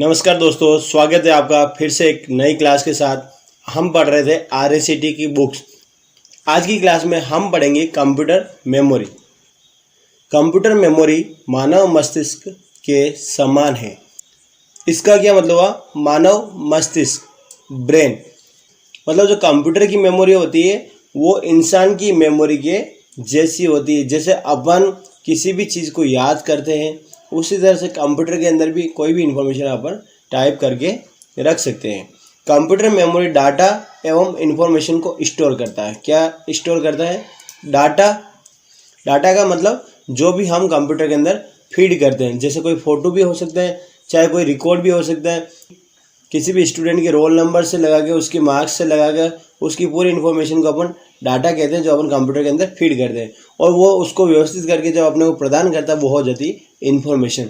नमस्कार दोस्तों, स्वागत है आपका फिर से एक नई क्लास के साथ। हम पढ़ रहे थे RACT की बुक्स। आज की क्लास में हम पढ़ेंगे कंप्यूटर मेमोरी। कंप्यूटर मेमोरी मानव मस्तिष्क के समान है। इसका क्या मतलब हुआ? मानव मस्तिष्क, ब्रेन। मतलब जो कंप्यूटर की मेमोरी होती है वो इंसान की मेमोरी के जैसी होती है। जैसे अपन किसी भी चीज़ को याद करते हैं उसी तरह से कंप्यूटर के अंदर भी कोई भी इंफॉर्मेशन अपन टाइप करके रख सकते हैं। कंप्यूटर मेमोरी डाटा एवं इंफॉर्मेशन को स्टोर करता है। क्या स्टोर करता है? डाटा। डाटा का मतलब जो भी हम कंप्यूटर के अंदर फीड करते हैं, जैसे कोई फ़ोटो भी हो सकता है, चाहे कोई रिकॉर्ड भी हो सकता है। किसी भी स्टूडेंट के रोल नंबर से लगा के, उसके मार्क्स से लगा कर, उसकी पूरी इन्फॉर्मेशन को अपन डाटा कहते हैं, जो अपन कंप्यूटर के अंदर फीड करते हैं। और वो उसको व्यवस्थित करके जब अपने को प्रदान करता है वो हो जाती है इन्फॉर्मेशन।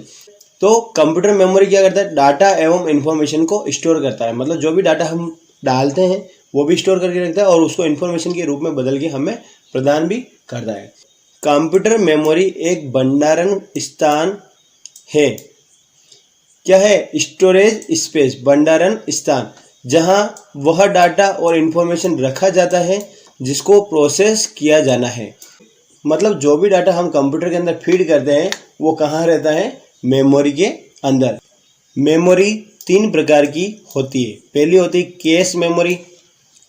तो कंप्यूटर मेमोरी क्या करता है? डाटा एवं इन्फॉर्मेशन को स्टोर करता है। मतलब जो भी डाटा हम डालते हैं वो भी स्टोर करके रखता है और उसको इन्फॉर्मेशन के रूप में बदल के हमें प्रदान भी करता है। कंप्यूटर मेमोरी एक भंडारण स्थान है। क्या है? स्टोरेज स्पेस, भंडारण स्थान, जहां वह डाटा और इन्फॉर्मेशन रखा जाता है जिसको प्रोसेस किया जाना है। मतलब जो भी डाटा हम कंप्यूटर के अंदर फीड करते हैं वो कहाँ रहता है? मेमोरी के अंदर। मेमोरी 3 प्रकार की होती है। पहली होती है कैश मेमोरी,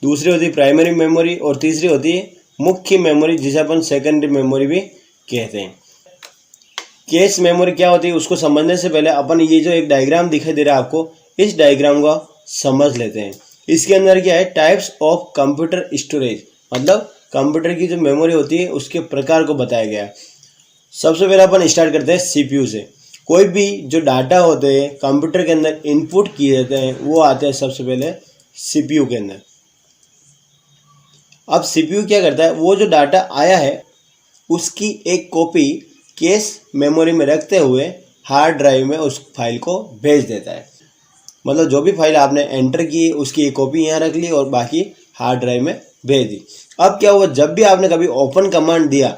दूसरी होती है प्राइमरी मेमोरी और तीसरी होती है मुख्य मेमोरी, जिसे अपन सेकेंडरी मेमोरी भी कहते हैं। कैश मेमोरी क्या होती है उसको समझने से पहले अपन ये जो एक डायग्राम दिखाई दे रहा है आपको, इस डायग्राम को समझ लेते हैं। इसके अंदर क्या है? टाइप्स ऑफ कंप्यूटर स्टोरेज, मतलब कंप्यूटर की जो मेमोरी होती है उसके प्रकार को बताया गया है। सबसे पहले अपन स्टार्ट करते हैं CPU से। कोई भी जो डाटा होते हैं कंप्यूटर के अंदर इनपुट किए जाते हैं वो आते हैं सबसे पहले CPU के अंदर। अब CPU क्या करता है? वो जो डाटा आया है उसकी एक कॉपी कैश मेमोरी में रखते हुए हार्ड ड्राइव में उस फाइल को भेज देता है। मतलब जो भी फाइल आपने एंटर की उसकी एक कॉपी यहाँ रख ली और बाकी हार्ड ड्राइव में भेज दी। अब क्या हुआ? जब भी आपने कभी ओपन कमांड दिया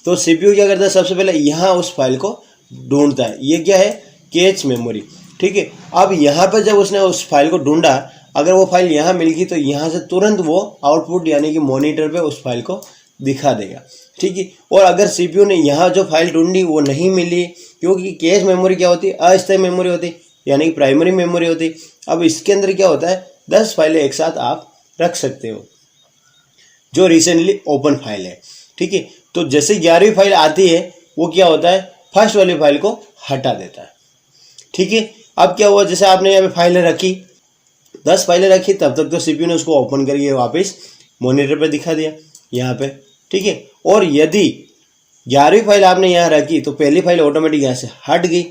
तो CPU क्या करता है? सबसे पहले यहाँ उस फाइल को ढूंढता है। ये क्या है? Cache memory. ठीक है। अब यहाँ पर जब उसने उस फाइल को ढूंढा, अगर वो फाइल यहाँ मिल गई तो यहाँ से तुरंत वो आउटपुट यानी कि मॉनिटर पे उस फाइल को दिखा देगा। ठीक है। और अगर CPU ने यहाँ जो फाइल ढूंढी वो नहीं मिली, क्योंकि कैश मेमोरी क्या होती है? अस्थायी मेमोरी होती है, यानी कि प्राइमरी मेमोरी होती है। अब इसके अंदर क्या होता है? 10 फाइलें एक साथ आप रख सकते हो जो रिसेंटली ओपन फाइल है। ठीक है। तो जैसे 11वीं फाइल आती है वो क्या होता है? फर्स्ट वाली फाइल को हटा देता है। ठीक है। अब क्या हुआ? जैसे आपने यहाँ पे फाइलें रखी, 10 फाइलें रखी, तब तक तो CPU ने उसको ओपन करके वापस मॉनिटर पे दिखा दिया यहाँ पे। ठीक है। और यदि 11वीं फाइल आपने यहाँ रखी तो पहली फाइल ऑटोमेटिक यहाँ से हट गई।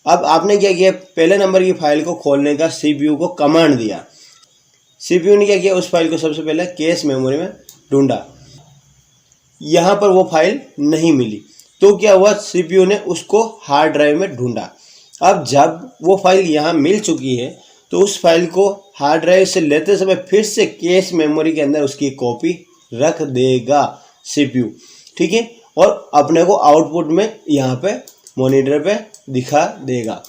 अब आपने क्या किया? पहले नंबर की फाइल को खोलने का CPU को कमांड दिया। CPU ने क्या किया? उस फाइल को सबसे पहले कैश मेमोरी में ढूंढा, यहाँ पर वो फाइल नहीं मिली तो क्या हुआ? CPU ने उसको हार्ड ड्राइव में ढूंढा। अब जब वो फाइल यहाँ मिल चुकी है तो उस फाइल को हार्ड ड्राइव से लेते समय फिर से कैश मेमोरी के अंदर उसकी कॉपी रख देगा CPU। ठीक है। और अपने को आउटपुट में यहाँ पे मॉनिटर पे दिखा देगा।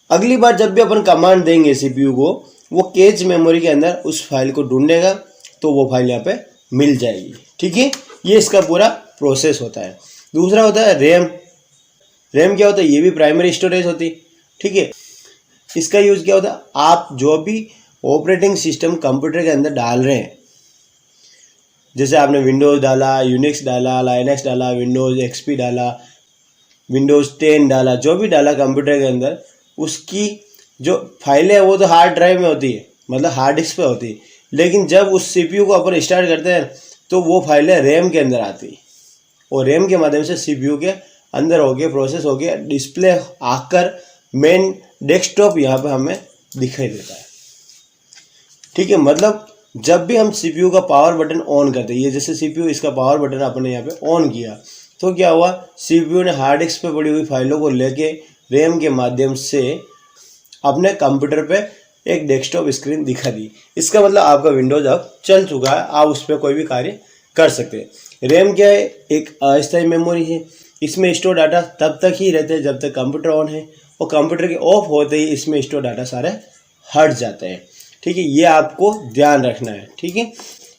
अगली बार जब भी अपन कमांड देंगे CPU को, वो कैश मेमोरी के अंदर उस फाइल को ढूंढेगा तो वो फाइल यहाँ पे मिल जाएगी। ठीक है। ये इसका पूरा प्रोसेस होता है। दूसरा होता है रैम। रैम क्या होता है? ये भी प्राइमरी स्टोरेज होती। ठीक है। इसका यूज़ क्या होता है? आप जो भी ऑपरेटिंग सिस्टम कंप्यूटर के अंदर डाल रहे हैं, जैसे आपने विंडोज़ डाला, यूनिक्स डाला, लाइनक्स डाला, विंडोज़ XP डाला, विंडोज़ 10 डाला, जो भी डाला कंप्यूटर के अंदर, उसकी जो फाइलें है वो तो हार्ड ड्राइव में होती है, मतलब हार्ड डिस्क पे होती है। लेकिन जब उस CPU को अपन स्टार्ट करते हैं तो वो फाइलें रैम के अंदर आती है और रैम के माध्यम से CPU के अंदर हो गया, प्रोसेस हो गया, डिस्प्ले आकर मेन डेस्कटॉप यहाँ पे हमें दिखाई देता है। ठीक है। मतलब जब भी हम CPU का पावर बटन ऑन करते हैं, ये जैसे CPU इसका पावर बटन आपने यहाँ पे ऑन किया तो क्या हुआ? CPU ने हार्ड डिस्क पे पड़ी हुई फाइलों को लेके रैम के माध्यम से अपने कंप्यूटर पे एक डेस्कटॉप स्क्रीन दिखा दी। इसका मतलब आपका विंडोज अब चल चुका है, आप उस पर कोई भी कार्य कर सकते हैं। रैम क्या है? एक अस्थायी मेमोरी है। इसमें स्टोर डाटा तब तक ही रहते हैं जब तक कंप्यूटर ऑन है, और कंप्यूटर के ऑफ होते ही इसमें स्टोर डाटा सारे हट जाते हैं। ठीक है, ये आपको ध्यान रखना है। ठीक है,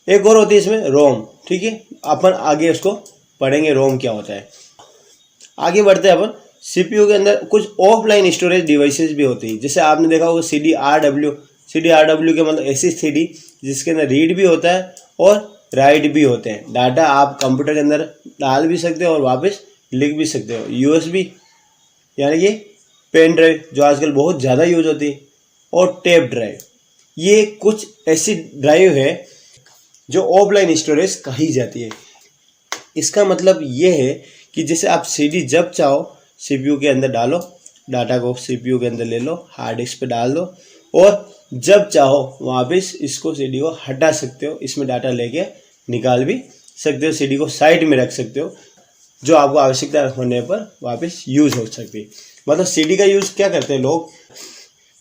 एक और होती है इसमें रोम। ठीक है, अपन आगे उसको पढ़ेंगे रोम क्या होता है। आगे बढ़ते हैं अपन। सीपीयू के अंदर कुछ ऑफलाइन स्टोरेज डिवाइसेस भी होती है, जैसे आपने देखा होगा CDRW के मतलब ऐसी CD जिसके अंदर रीड भी होता है और राइट भी होते हैं। डाटा आप कंप्यूटर के अंदर डाल भी सकते हो और वापस लिख भी सकते हो। USB यानी कि पेन ड्राइव जो आजकल बहुत ज़्यादा यूज होती है, और टेप ड्राइव, ये कुछ ऐसी ड्राइव है जो ऑफलाइन स्टोरेज कही जाती है। इसका मतलब ये है कि जैसे आप CD जब चाहो CPU के अंदर डालो, डाटा को CPU के अंदर ले लो, हार्ड डिस्क पे डाल दो, और जब चाहो वापस इसको CD को हटा सकते हो, इसमें डाटा लेके निकाल भी सकते हो, CD को साइड में रख सकते हो, जो आपको आवश्यकता होने पर वापस यूज़ हो सकती है। मतलब CD का यूज़ क्या करते हैं लोग,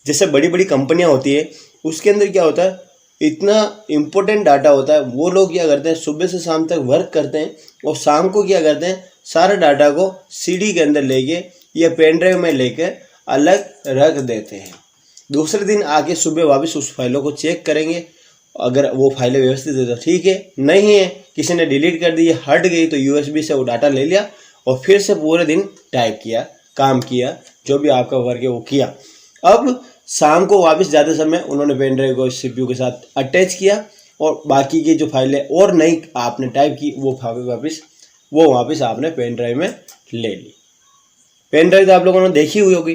जैसे बड़ी बड़ी कंपनियां होती है उसके अंदर क्या होता है, इतना इम्पोर्टेंट डाटा होता है, वो लोग क्या करते हैं सुबह से शाम तक वर्क करते हैं और शाम को क्या करते हैं सारे डाटा को CD के अंदर लेके या पेन ड्राइव में लेके अलग रख देते हैं। दूसरे दिन आके सुबह वापस उस फाइलों को चेक करेंगे, अगर वो फाइलें व्यवस्थित है तो ठीक है, नहीं है किसी ने डिलीट कर दी, हट गई, तो USB से वो डाटा ले लिया और फिर से पूरे दिन टाइप किया, काम किया, जो भी आपका वर्क है वो किया। अब शाम को वापस जाते समय उन्होंने पेन ड्राइव को CPU के साथ अटैच किया और बाकी की जो फाइलें और नई आपने टाइप की वो वापस आपने पेन ड्राइव में ले ली। पेन ड्राइव तो आप लोगों ने देखी हुई होगी।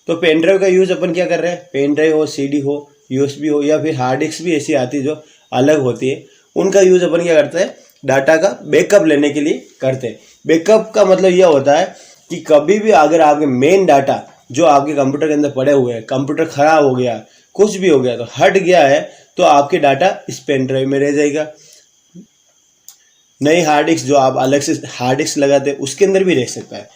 तो पेन ड्राइव का यूज़ अपन क्या कर रहे हैं, पेन ड्राइव हो, CD हो, USB हो, या फिर हार्ड डिस्क भी ऐसी आती है जो अलग होती है, उनका यूज़ अपन क्या करते हैं डाटा का बैकअप लेने के लिए करते हैं। बैकअप का मतलब यह होता है कि कभी भी अगर आपके मेन डाटा जो आपके कंप्यूटर के अंदर पड़े हुए हैं, कंप्यूटर खराब हो गया, कुछ भी हो गया, तो हट गया है, तो आपके डाटा इस पेन ड्राइव में रह जाएगा। नई हार्ड डिस्क जो आप अलग से हार्ड डिस्क लगाते हैं उसके अंदर भी रह सकता है।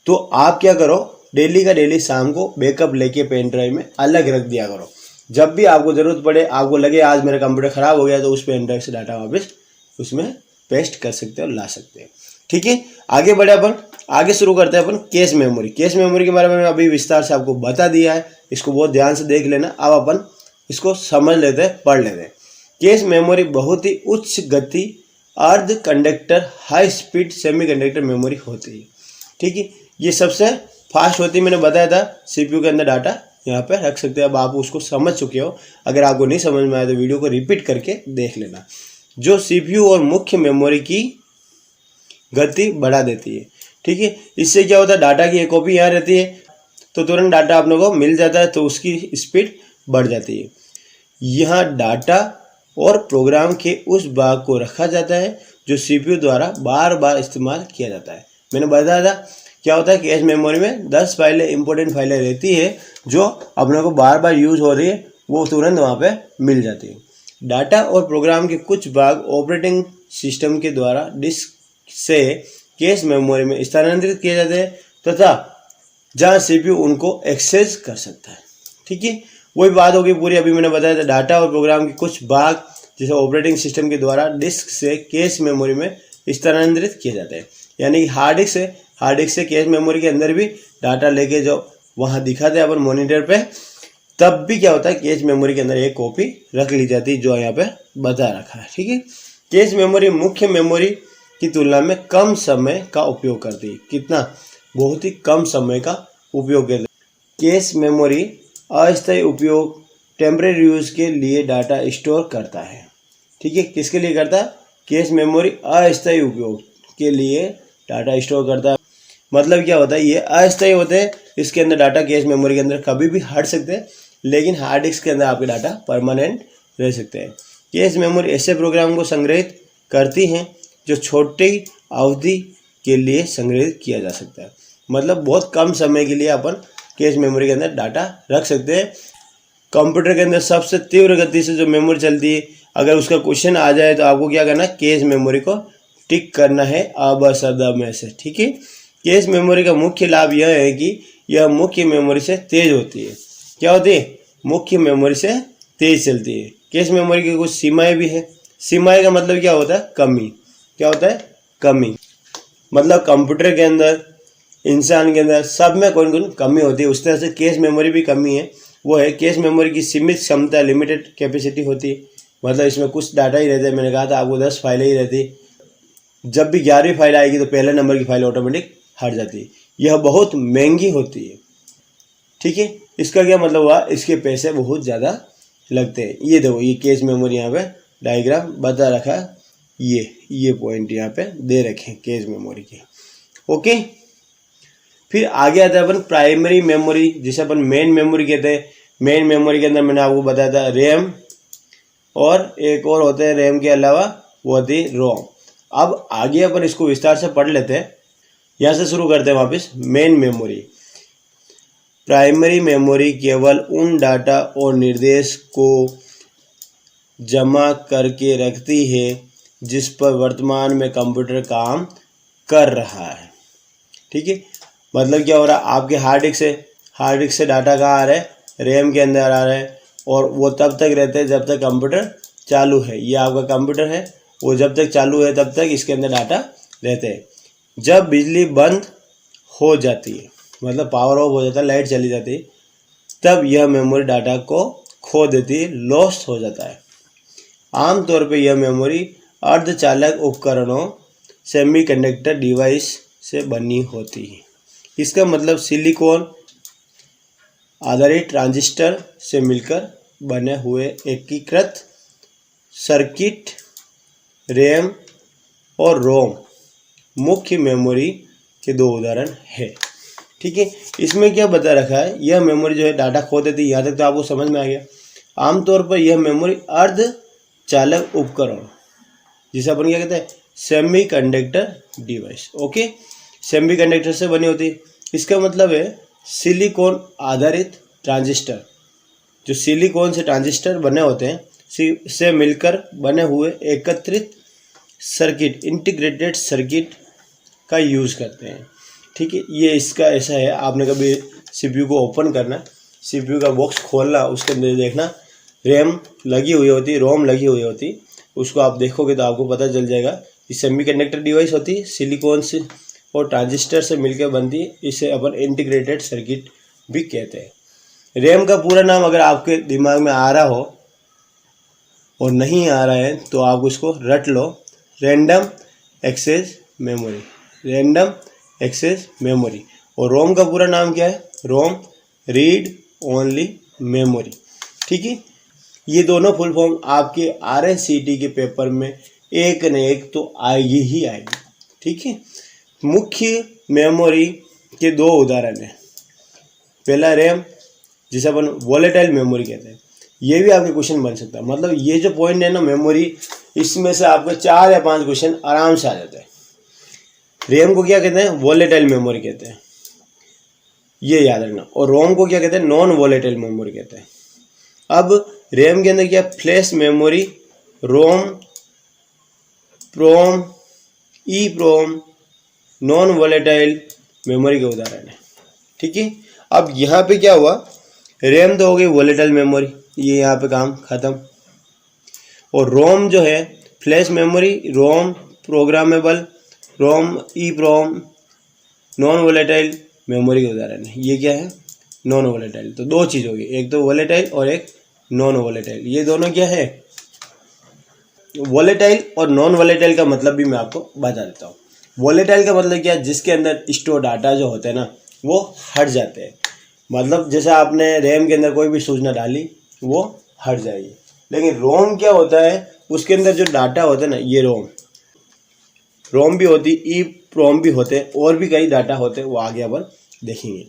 तो आप क्या करो, डेली का डेली शाम को बैकअप लेके पेन ड्राइव में अलग रख दिया करो। जब भी आपको ज़रूरत पड़े, आपको लगे आज मेरा कंप्यूटर ख़राब हो गया, तो उस पेन ड्राइव से डाटा वापस उसमें पेस्ट कर सकते हो, ला सकते हो। ठीक है, आगे बढ़े अपन, आगे शुरू करते हैं अपन कैश मेमोरी। कैश मेमोरी के बारे में अभी विस्तार से आपको बता दिया है, इसको बहुत ध्यान से देख लेना। अब अपन इसको समझ लेते हैं, पढ़ लेते हैं। कैश मेमोरी बहुत ही उच्च गति अर्ध conductor high speed semiconductor memory होती है। ठीक है, ये सबसे फास्ट होती है, मैंने बताया था। CPU के अंदर डाटा यहाँ पे रख सकते हैं। अब आप उसको समझ चुके हो, अगर आपको नहीं समझ में आया तो वीडियो को रिपीट करके देख लेना। जो CPU और मुख्य मेमोरी की गति बढ़ा देती है। ठीक है, इससे क्या होता है, डाटा की एक कॉपी यहाँ रहती है तो तुरंत डाटा अपने को मिल जाता है, तो उसकी स्पीड बढ़ जाती है। यहाँ डाटा और प्रोग्राम के उस भाग को रखा जाता है जो CPU द्वारा बार बार इस्तेमाल किया जाता है। मैंने बताया था क्या होता है, कैश मेमोरी में 10 फाइलें इंपॉर्टेंट फाइलें रहती है जो अपने को बार बार यूज हो रही है, वो तुरंत वहाँ पे मिल जाती है। डाटा और प्रोग्राम के कुछ भाग ऑपरेटिंग सिस्टम के द्वारा डिस्क से कैश मेमोरी में स्थानांतरित किए जाते हैं तथा जहाँ CPU उनको एक्सेस कर सकता है। ठीक है, वही बात होगी पूरी। अभी मैंने बताया था डाटा और प्रोग्राम के कुछ भाग जैसे ऑपरेटिंग सिस्टम के द्वारा डिस्क से कैश मेमोरी में स्थानांतरित किए जाते हैं। यानी कि हार्ड डिस्क से कैश मेमोरी के अंदर भी डाटा लेके जो वहाँ दिखाते हैं अपन मॉनिटर पे, तब भी क्या होता है कैश मेमोरी के अंदर एक कॉपी रख ली जाती है जो यहाँ पे बता रखा है। ठीक है, कैश मेमोरी मुख्य मेमोरी की तुलना में कम समय का उपयोग करती है। कितना, बहुत ही कम समय का उपयोग करती है। कैश मेमोरी अस्थायी उपयोग टेम्परेरी यूज के लिए डाटा स्टोर करता है। ठीक है, किसके लिए करता है, कैश मेमोरी अस्थायी उपयोग के लिए डाटा स्टोर करता है। मतलब क्या होता है, ये अस्थायी होते हैं, इसके अंदर डाटा कैश मेमोरी के अंदर कभी भी हट सकते हैं, लेकिन हार्ड डिस्क के अंदर आपके डाटा परमानेंट रह सकते हैं। कैश मेमोरी ऐसे प्रोग्राम को संग्रहित करती हैं जो छोटी अवधि के लिए संग्रहित किया जा सकता है। मतलब बहुत कम समय के लिए अपन कैश मेमोरी के अंदर डाटा रख सकते हैं। कंप्यूटर के अंदर सबसे तीव्र गति से जो मेमोरी चलती है, अगर उसका क्वेश्चन आ जाए तो आपको क्या करना है, कैश मेमोरी को टिक करना है अबसद में से। ठीक है, कैश मेमोरी का मुख्य लाभ यह है कि यह मुख्य मेमोरी से तेज होती है। क्या होती है, मुख्य मेमोरी से तेज चलती है। कैश मेमोरी की कुछ सीमाएं भी है। सीमाएं का मतलब क्या होता है, कमी। क्या होता है, कमी। मतलब कंप्यूटर के अंदर इंसान के अंदर सब में कोई कोई कमी होती है। उस तरह से कैश मेमोरी भी कमी है, वो है कैश मेमोरी की सीमित क्षमता, लिमिटेड कैपेसिटी होती है। मतलब इसमें कुछ डाटा ही रहता है। मैंने कहा था आपको 10 फाइलें ही रहती। जब भी 11वीं फाइल आएगी तो पहले नंबर की फाइल ऑटोमेटिक हट जाती है। यह बहुत महंगी होती है। ठीक है, इसका क्या मतलब हुआ, इसके पैसे बहुत ज़्यादा लगते हैं। ये देखो, ये कैश मेमोरी यहाँ पे डायग्राम बता रखा है, ये पॉइंट यहाँ पे दे रखे हैं कैश मेमोरी के। ओके, फिर आगे आता है अपन प्राइमरी मेमोरी, जिसे अपन मेन मेमोरी कहते हैं। मेन मेमोरी के अंदर मैंने आपको बताया था रैम, और एक और होते हैं रैम के अलावा, वो होती है रोम। अब आगे अपन इसको विस्तार से पढ़ लेते हैं। यहाँ से शुरू करते हैं वापस। मेन मेमोरी, प्राइमरी मेमोरी केवल उन डाटा और निर्देश को जमा करके रखती है जिस पर वर्तमान में कंप्यूटर काम कर रहा है। ठीक है, मतलब क्या हो रहा है, आपके हार्ड डिस्क से डाटा कहाँ आ रहा है, रैम के अंदर आ रहा है, और वो तब तक रहते हैं जब तक कंप्यूटर चालू है। ये आपका कंप्यूटर है, वो जब तक चालू है तब तक इसके अंदर डाटा रहते हैं। जब बिजली बंद हो जाती है, मतलब पावर ऑफ हो जाता है, लाइट चली जाती है, तब यह मेमोरी डाटा को खो देती है, लॉस्ट हो जाता है। आमतौर पे यह मेमोरी अर्धचालक उपकरणों, सेमीकंडक्टर डिवाइस से बनी होती है। इसका मतलब सिलिकॉन आधारित ट्रांजिस्टर से मिलकर बने हुए एकीकृत सर्किट रैम और रोम मुख्य मेमोरी के दो उदाहरण है। ठीक है, इसमें क्या बता रखा है, यह मेमोरी जो है डाटा खो देती है। यहाँ तक तो आपको समझ में आ गया। आमतौर पर यह मेमोरी अर्धचालक उपकरण, जिसे अपन क्या कहते हैं, सेमीकंडक्टर डिवाइस। ओके, सेमीकंडक्टर से बनी होती है। इसका मतलब है सिलिकॉन आधारित ट्रांजिस्टर, जो सिलिकॉन से ट्रांजिस्टर बने होते हैं से मिलकर बने हुए एकत्रित सर्किट, इंटीग्रेटेड सर्किट का यूज़ करते हैं। ठीक है, ये इसका ऐसा है। आपने कभी सीपीयू को ओपन करना, सीपीयू का बॉक्स खोलना, उसके अंदर देखना रैम लगी हुई होती, रोम लगी हुई होती, उसको आप देखोगे तो आपको पता चल जाएगा। ये सेमीकंडक्टर डिवाइस होती है, सिलिकॉन से और ट्रांजिस्टर से मिलकर बनती है। इसे अपन इंटीग्रेटेड सर्किट भी कहते हैं। रैम का पूरा नाम अगर आपके दिमाग में आ रहा हो और नहीं आ रहा है तो आप उसको रट लो, random access memory, random access memory. और रोम का पूरा नाम क्या है, रोम रीड ओनली मेमोरी। ठीक है, ये दोनों फुल फॉर्म आपके RSCT के पेपर में एक न एक तो आएगी ही आएगी। ठीक है, मुख्य मेमोरी के दो उदाहरण हैं। पहला रैम, जिसे अपन वॉलेटाइल मेमोरी कहते हैं। ये भी आपके क्वेश्चन बन सकता है। मतलब ये जो पॉइंट है ना मेमोरी, इसमें से आपके 4 या 5 क्वेश्चन आराम से आ जाते हैं। रैम को क्या कहते हैं, वॉलेटाइल मेमोरी कहते हैं, ये याद रखना। और रोम को क्या कहते हैं, नॉन वॉलेटाइल मेमोरी कहते हैं। अब रैम के अंदर क्या, फ्लैश मेमोरी, रोम, प्रोम, ई प्रोम, नॉन वॉलेटाइल मेमोरी के उदाहरण है। ठीक है, अब यहाँ पे क्या हुआ, रैम तो हो गई वॉलेटाइल मेमोरी, ये यहाँ पे काम खत्म। और रोम जो है फ्लैश मेमोरी, रोम प्रोग्रामेबल, रोम ई प्रोम, नॉन वॉलेटाइल मेमोरी के उदाहरण है। ये क्या है, नॉन वॉलेटाइल। तो दो चीज़ होगी, एक तो वॉलेटाइल और एक नॉन वॉलेटाइल। ये दोनों क्या है, वॉलेटाइल और नॉन वॉलेटाइल का मतलब भी मैं आपको बता देता हूँ। वॉलेटाइल का मतलब क्या है, जिसके अंदर स्टोर डाटा जो होते हैं ना वो हट जाते हैं। मतलब जैसे आपने रैम के अंदर कोई भी सूचना डाली वो हट जाएगी। लेकिन रोम क्या होता है, उसके अंदर जो डाटा होता है ना, ये रोम भी होती, ई प्रोम भी होते हैं, और भी कई डाटा होते हैं, वो आगे अपन देखेंगे।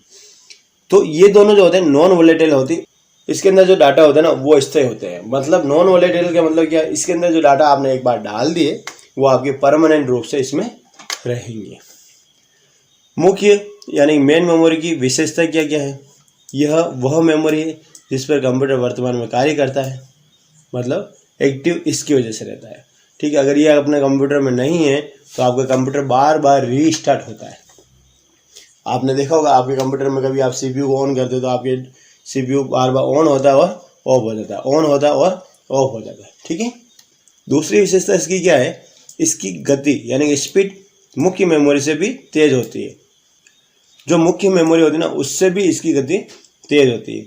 तो ये दोनों जो होते हैं नॉन वॉलेटाइल होती, इसके अंदर जो डाटा होता है ना वो स्थायी होते हैं। मतलब नॉन वॉलेटाइल का मतलब क्या है, इसके अंदर जो डाटा आपने एक बार डाल दिए वो आपके परमानेंट रूप से इसमें रहेंगे। मुख्य यानी मेन मेमोरी की विशेषता क्या क्या है, यह वह मेमोरी है जिस पर कंप्यूटर वर्तमान में कार्य करता है, मतलब एक्टिव इसकी वजह से रहता है। ठीक है, अगर ये अपने कंप्यूटर में नहीं है तो आपका कंप्यूटर बार बार रीस्टार्ट होता है। आपने देखा होगा आपके कंप्यूटर में कभी आप CPU को ऑन करते हो तो आपके CPU बार बार ऑन होता है और ऑफ हो जाता है, ऑन होता है और ऑफ हो जाता है। ठीक है, दूसरी विशेषता इसकी क्या है, इसकी गति यानी कि स्पीड मुख्य मेमोरी से भी तेज होती है। जो मुख्य मेमोरी होती है ना उससे भी इसकी गति तेज होती है।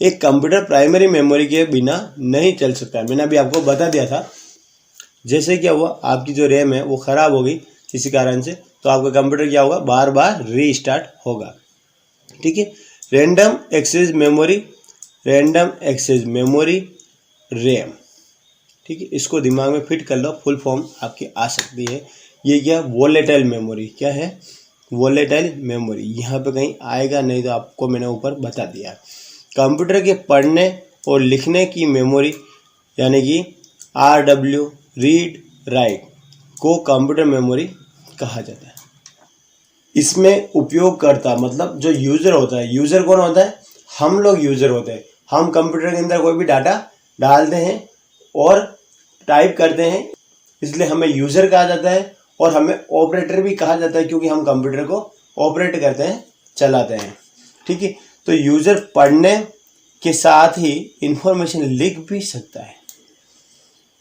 एक कंप्यूटर प्राइमरी मेमोरी के बिना नहीं चल सकता है। मैंने अभी आपको बता दिया था। जैसे क्या हुआ, आपकी जो रैम है वो ख़राब हो गई किसी कारण से, तो आपका कंप्यूटर क्या होगा, बार बार रीस्टार्ट होगा। ठीक है। Random access memory, random access memory RAM. ठीक है, इसको दिमाग में फिट कर लो, फुल फॉर्म आपकी आ सकती है। ये क्या, वोलेटाइल मेमोरी। क्या है, वोलेटाइल मेमोरी। यहाँ पे कहीं आएगा नहीं तो आपको मैंने ऊपर बता दिया। कंप्यूटर के पढ़ने और लिखने की मेमोरी यानी कि RW रीड राइट को कंप्यूटर मेमोरी कहा जाता है। इसमें उपयोगकर्ता मतलब जो यूज़र होता है, यूज़र कौन होता है, हम लोग यूज़र होते हैं। हम कंप्यूटर के अंदर कोई भी डाटा डालते हैं और टाइप करते हैं, इसलिए हमें यूज़र कहा जाता है। और हमें ऑपरेटर भी कहा जाता है क्योंकि हम कंप्यूटर को ऑपरेट करते हैं, चलाते हैं। ठीक है, तो यूज़र पढ़ने के साथ ही इंफॉर्मेशन लिख भी सकता है।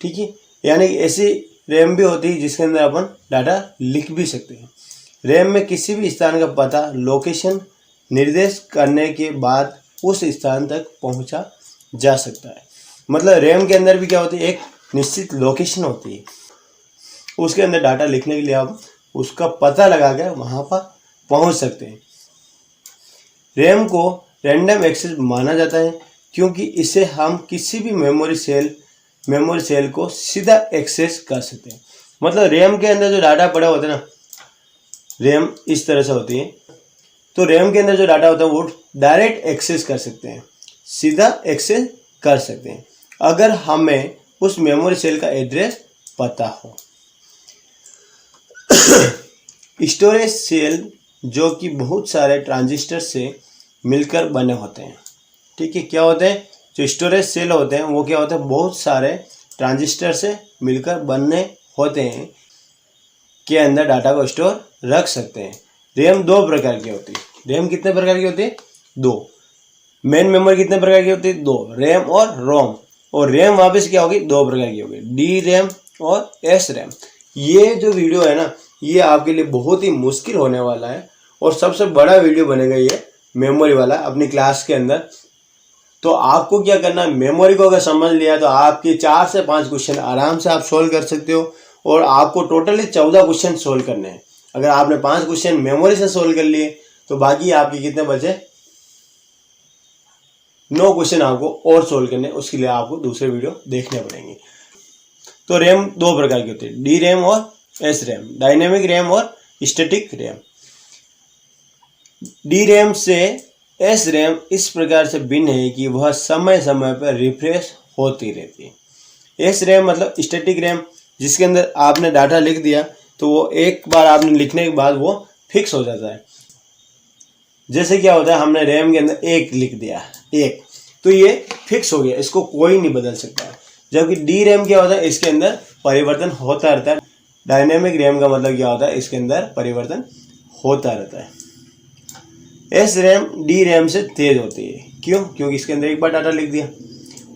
ठीक है, यानी ऐसी रैम भी होती है जिसके अंदर अपन डाटा लिख भी सकते हैं। रैम में किसी भी स्थान का पता, लोकेशन निर्देश करने के बाद उस स्थान तक पहुंचा जा सकता है। मतलब रैम के अंदर भी क्या होती है, एक निश्चित लोकेशन होती है, उसके अंदर डाटा लिखने के लिए आप उसका पता लगा कर वहाँ पर पहुँच सकते हैं। रैम को रैंडम एक्सेस माना जाता है क्योंकि इसे हम किसी भी मेमोरी सेल को सीधा एक्सेस कर सकते हैं। मतलब रैम के अंदर जो डाटा पड़ा होता है ना, रैम इस तरह से होती है, तो रैम के अंदर जो डाटा होता है वो डायरेक्ट एक्सेस कर सकते हैं, सीधा एक्सेस कर सकते हैं अगर हमें उस मेमोरी सेल का एड्रेस पता हो। स्टोरेज सेल जो कि बहुत सारे ट्रांजिस्टर से मिलकर बने होते हैं। ठीक है, क्या होते हैं, जो स्टोरेज सेल होते हैं वो क्या होते हैं, बहुत सारे ट्रांजिस्टर से मिलकर बने होते हैं, के अंदर डाटा को स्टोर रख सकते हैं। रैम दो प्रकार की होती है। रैम कितने प्रकार की होती है, दो। मेन मेमोरी कितने प्रकार की होती है, दो, रैम और रोम। और रैम वापस क्या होगी, दो प्रकार की होगी, डी रैम और एस रैम। ये जो वीडियो है ना, ये आपके लिए बहुत ही मुश्किल होने वाला है और सबसे बड़ा वीडियो बनेगा ये मेमोरी वाला अपनी क्लास के अंदर। तो आपको क्या करना है, मेमोरी को अगर समझ लिया तो आपके 4 से 5 क्वेश्चन आराम से आप सोल्व कर सकते हो। और आपको टोटली 14 क्वेश्चन सोल्व करने हैं। अगर आपने 5 क्वेश्चन मेमोरी से सोल्व कर लिए तो बाकी आपके कितने बचे, 9 क्वेश्चन आपको और सोल्व करने, उसके लिए आपको दूसरे वीडियो देखने पड़ेंगे। तो रैम दो प्रकार की होती है, डी रैम और एस रैम, डायनेमिक रैम और स्टैटिक रैम। डी रैम से एस रैम इस प्रकार से भिन्न है कि वह समय समय पर रिफ्रेश होती रहती है। एस रैम मतलब स्टैटिक रैम, जिसके अंदर आपने डाटा लिख दिया तो वो एक बार आपने लिखने के बाद वो फिक्स हो जाता है। जैसे क्या होता है, हमने रैम के अंदर 1 लिख दिया, 1, तो ये फिक्स हो गया, इसको कोई नहीं बदल सकता है। जबकि डी रैम क्या होता है, इसके अंदर परिवर्तन होता रहता है। डायनेमिक रैम का मतलब क्या होता है, इसके अंदर परिवर्तन होता रहता है। एस रैम डी रैम से तेज होती है, क्यों, क्योंकि इसके अंदर एक बार डाटा लिख दिया।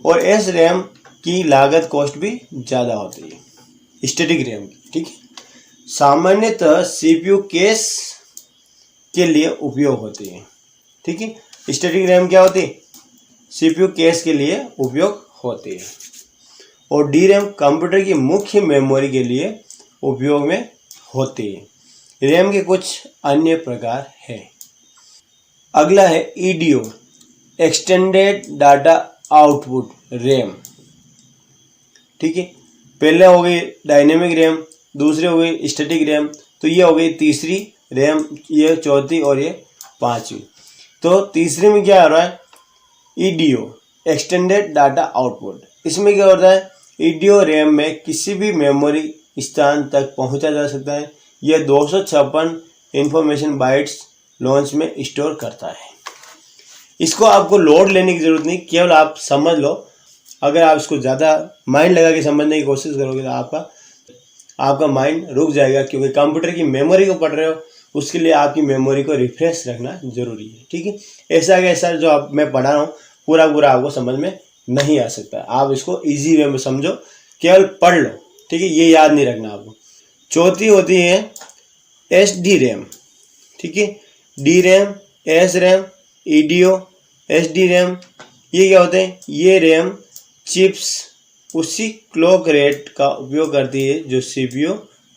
और एस रैम की लागत कॉस्ट भी ज़्यादा होती है स्टैटिक रैम की। ठीक है, सामान्यतः CPU केस के लिए उपयोग होती है। ठीक है, स्टैटिक रैम क्या होती है, CPU केस के लिए उपयोग होती है। और डी रैम कंप्यूटर की मुख्य मेमोरी के लिए उपयोग में होती है। रैम के कुछ अन्य प्रकार हैं। अगला है EDO, extended data output RAM. ठीक है, पहले हो गई डायनेमिक रैम, दूसरी हो गई स्टैटिक रैम, तो ये हो गई तीसरी रैम, ये चौथी और ये पांचवी। तो तीसरे में क्या आ रहा है, EDO, एक्सटेंडेड डाटा आउटपुट। इसमें क्या होता है, EDO रैम में किसी भी मेमोरी स्थान तक पहुंचा जा सकता है। यह 256 इंफॉर्मेशन बाइट्स लॉन्च में स्टोर करता है। इसको आपको लोड लेने की ज़रूरत नहीं, केवल आप समझ लो। अगर आप इसको ज़्यादा माइंड लगा के समझने की कोशिश करोगे तो आपका माइंड रुक जाएगा, क्योंकि कंप्यूटर की मेमोरी को पढ़ रहे हो, उसके लिए आपकी मेमोरी को रिफ्रेश रखना जरूरी है। ठीक है, ऐसा जो आप मैं पढ़ा रहा हूँ पूरा आपको समझ में नहीं आ सकता। आप इसको ईजी वे में समझो, केवल पढ़ लो। ठीक है, ये याद नहीं रखना आपको। चौथी होती है SD रैम। ठीक है, D RAM, S RAM, EDO, SD RAM, ये क्या होते हैं? ये रैम चिप्स उसी क्लॉक रेट का उपयोग करती है जो सीपीयू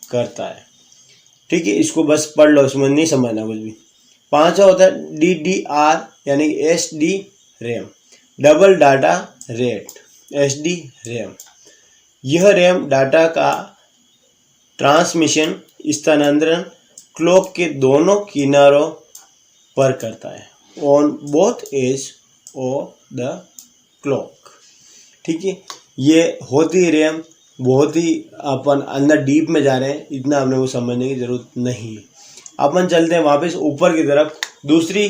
करता है। ठीक है, इसको बस पढ़ लो, इसमें नहीं समझना कुछ भी। पांचवा होता है डीडीआर यानी कि SD RAM, double data rate, SD RAM. यह रैम डाटा का ट्रांसमिशन स्थानांतरण क्लॉक के दोनों किनारों पर करता है, on both edge of the clock. ठीक है, ये होती रैम बहुत ही, अपन अंदर डीप में जा रहे हैं, इतना हमने वो समझने की जरूरत नहीं है। अपन चलते हैं वापस ऊपर की तरफ। दूसरी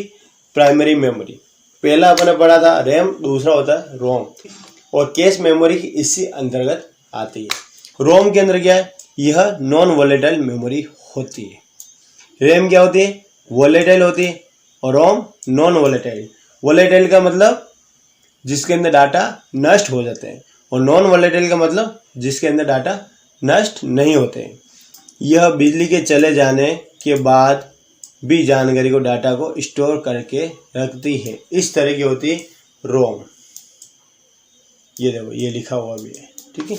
प्राइमरी मेमोरी, पहला अपन ने पढ़ा था रैम, दूसरा होता है रोम, और कैश मेमोरी की इसी अंतर्गत आती है। रोम के अंदर क्या है? यह नॉन वोलेटाइल मेमोरी होती है। रैम क्या होती है? वोलेटाइल होती है, और रोम नॉन वोलेटाइल। वोलेटाइल का मतलब जिसके अंदर डाटा नष्ट हो जाते हैं, और नॉन वोलेटाइल का मतलब जिसके अंदर डाटा नष्ट नहीं होते हैं। यह बिजली के चले जाने के बाद भी जानकारी को, डाटा को स्टोर करके रखती है। इस तरह की होती है रोम। ये देखो, ये लिखा हुआ भी है। ठीक है,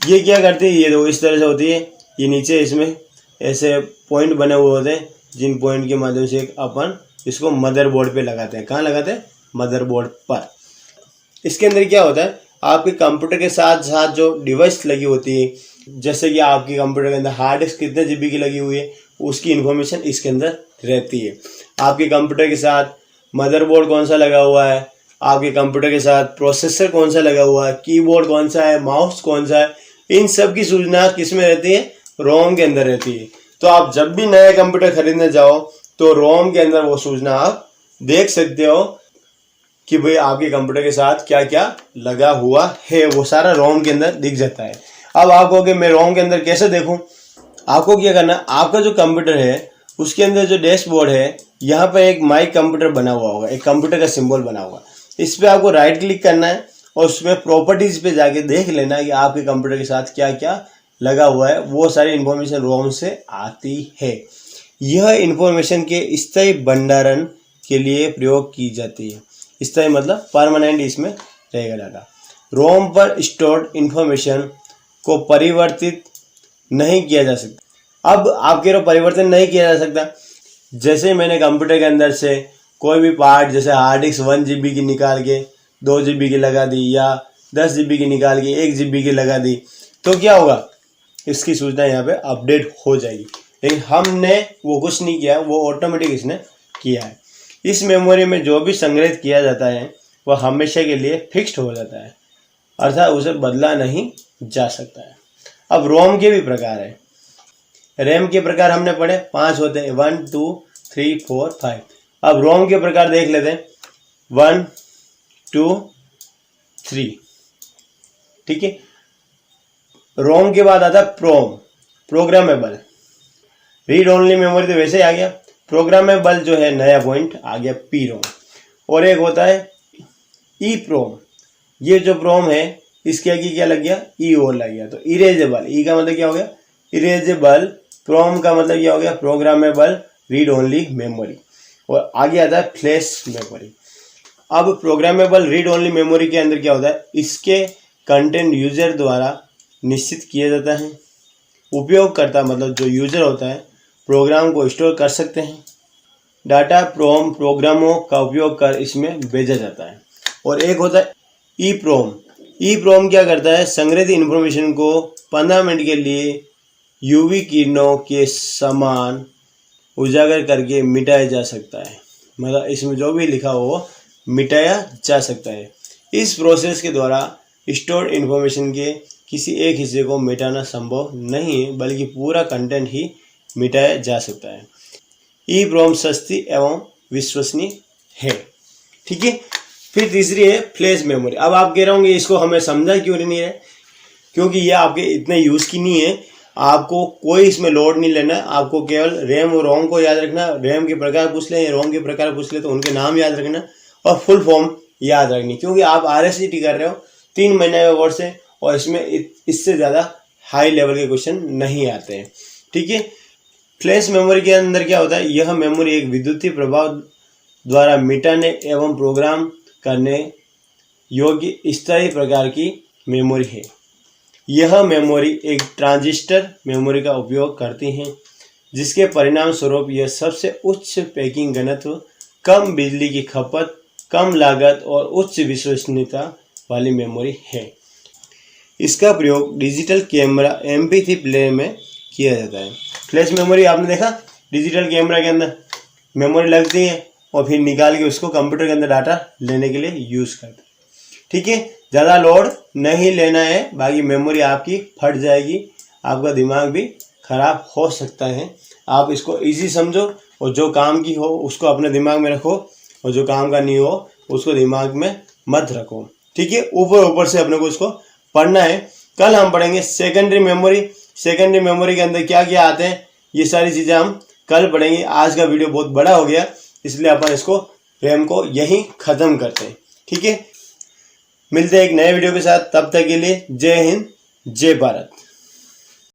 ये क्या करती है? ये देखो इस तरह से होती है। ये नीचे इसमें ऐसे पॉइंट बने हुए होते हैं, जिन पॉइंट के माध्यम से अपन इसको मदरबोर्ड पे लगाते हैं। कहाँ लगाते हैं? मदरबोर्ड पर। इसके अंदर क्या होता है? आपके कंप्यूटर के साथ साथ जो डिवाइस लगी होती है, जैसे कि आपके कंप्यूटर के अंदर हार्ड डिस्क कितने जीबी की लगी हुई है, उसकी इन्फॉर्मेशन इसके अंदर रहती है। आपके कंप्यूटर के साथ मदरबोर्ड कौन सा लगा हुआ है, आपके कंप्यूटर के साथ प्रोसेसर कौन सा लगा हुआ है, कीबोर्ड कौन सा है, माउस कौन सा है, इन सब की सूचना किस में रहती है? रोम के अंदर रहती है। तो आप जब भी नया कंप्यूटर खरीदने जाओ तो रोम के अंदर वो सूचना आप देख सकते हो कि भाई आपके कंप्यूटर के साथ क्या क्या लगा हुआ है, वो सारा रोम के अंदर दिख जाता है। अब आप कहोगे मैं रोम के अंदर कैसे देखूं? आपको क्या करना, आपका जो कंप्यूटर है उसके अंदर जो डैशबोर्ड है, यहाँ पर एक माई कंप्यूटर बना हुआ होगा, एक कंप्यूटर का सिंबल बना हुआ। इस पर आपको राइट क्लिक करना है और उसमें प्रॉपर्टीज पे जाके देख लेना कि आपके कंप्यूटर के साथ क्या क्या लगा हुआ है। वो सारी इन्फॉर्मेशन रोम से आती है। यह इन्फॉर्मेशन के स्थायी भंडारण के लिए प्रयोग की जाती है। स्थायी मतलब परमानेंट इसमें रहेगा डाटा। रोम पर स्टोर्ड इन्फॉर्मेशन को परिवर्तित नहीं किया जा सकता। अब आपके रो परिवर्तन नहीं किया जा सकता। जैसे मैंने कंप्यूटर के अंदर से कोई भी पार्ट, जैसे हार्ड डिस्क 1 GB की निकाल के 2 GB की लगा दी, या 10 GB की निकाल के 1 GB की लगा दी, तो क्या होगा? इसकी सूचना यहाँ पे अपडेट हो जाएगी। लेकिन हमने वो कुछ नहीं किया, वो ऑटोमेटिक इसने किया है। इस मेमोरी में जो भी संग्रहित किया जाता है वह हमेशा के लिए फिक्स्ड हो जाता है, अर्थात उसे बदला नहीं जा सकता है। अब रोम के भी प्रकार है। रैम के प्रकार हमने पढ़े, 5 होते हैं, 1 2 3 4 5। अब रोम के प्रकार देख लेते हैं, 1 2 3। ठीक है, रोम के बाद आता है प्रोग्रामेबल। रीड ओनली मेमोरी तो वैसे ही आ गया। प्रोग्रामेबल जो है नया पॉइंट आ गया, पी रोम। और एक होता है ई प्रोम। ये जो प्रोम है इसके आगे क्या लग गया? ई और लग गया। तो इरेजेबल, ई का मतलब क्या हो गया? इरेजेबल। प्रोम का मतलब क्या हो गया? Programmable read only memory. और आगे आता है फ्लैश मेमोरी। अब प्रोग्रामेबल रीड ओनली मेमोरी के अंदर क्या होता है? इसके कंटेंट यूजर द्वारा निश्चित किया जाता है। उपयोगकर्ता मतलब जो यूजर होता है प्रोग्राम को स्टोर कर सकते हैं। डाटा प्रोग्रामों का उपयोग कर इसमें भेजा जाता है। और एक होता है ई प्रोम। ई प्रोम क्या करता है? संग्रहित इन्फॉर्मेशन को 15 मिनट के लिए यूवी किरणों के समान उजागर करके मिटाया जा सकता है। मतलब इसमें जो भी लिखा हो वो मिटाया जा सकता है। इस प्रोसेस के द्वारा स्टोर्ड इन्फॉर्मेशन के किसी एक हिस्से को मिटाना संभव नहीं है, बल्कि पूरा कंटेंट ही मिटाया जा सकता है। ई प्रोम सस्ती एवं विश्वसनीय है। ठीक है, फिर तीसरी है फ्लैश मेमोरी। अब आप कह रहे होंगे इसको हमें समझा क्यों नहीं है? क्योंकि ये आपके इतने यूज़ की नहीं है। आपको कोई इसमें लोड नहीं लेना, आपको केवल रैम और रोम को याद रखना। रैम के प्रकार पूछ ले, रोम के प्रकार पूछ ले तो उनके नाम याद रखना और फुल फॉर्म याद रखनी। क्योंकि आप RSCT कर रहे हो 3 महीने का कोर्स है और इसमें इससे ज़्यादा हाई लेवल के क्वेश्चन नहीं आते हैं। ठीक है, फ्लैश मेमोरी के अंदर क्या होता है, यह मेमोरी एक विद्युतीय प्रभाव द्वारा मिटाने एवं प्रोग्राम करने योग्य स्थायी प्रकार की मेमोरी है। यह मेमोरी एक ट्रांजिस्टर मेमोरी का उपयोग करती है, जिसके परिणाम स्वरूप यह सबसे उच्च पैकिंग घनत्व, कम बिजली की खपत, कम लागत और उच्च विश्वसनीयता वाली मेमोरी है। इसका प्रयोग डिजिटल कैमरा MP3 प्लेयर में किया जाता है। फ्लैश मेमोरी आपने देखा, डिजिटल कैमरा के अंदर मेमोरी लगती है और फिर निकाल के उसको कंप्यूटर के अंदर डाटा लेने के लिए यूज़ करते हैं। ठीक है, ज़्यादा लोड नहीं लेना है, बाकी मेमोरी आपकी फट जाएगी, आपका दिमाग भी खराब हो सकता है। आप इसको इजी समझो और जो काम की हो उसको अपने दिमाग में रखो और जो काम का नहीं हो उसको दिमाग में मत रखो। ठीक है, ऊपर ऊपर से अपने को इसको पढ़ना है। कल हम पढ़ेंगे सेकेंडरी मेमोरी। सेकेंडरी मेमोरी के अंदर क्या क्या आते हैं, ये सारी चीज़ें हम कल पढ़ेंगे। आज का वीडियो बहुत बड़ा हो गया, इसलिए अपन इसको रैम को यहीं ख़त्म करते हैं। ठीक है, मिलते हैं एक नए वीडियो के साथ, तब तक के लिए जय हिंद, जय भारत।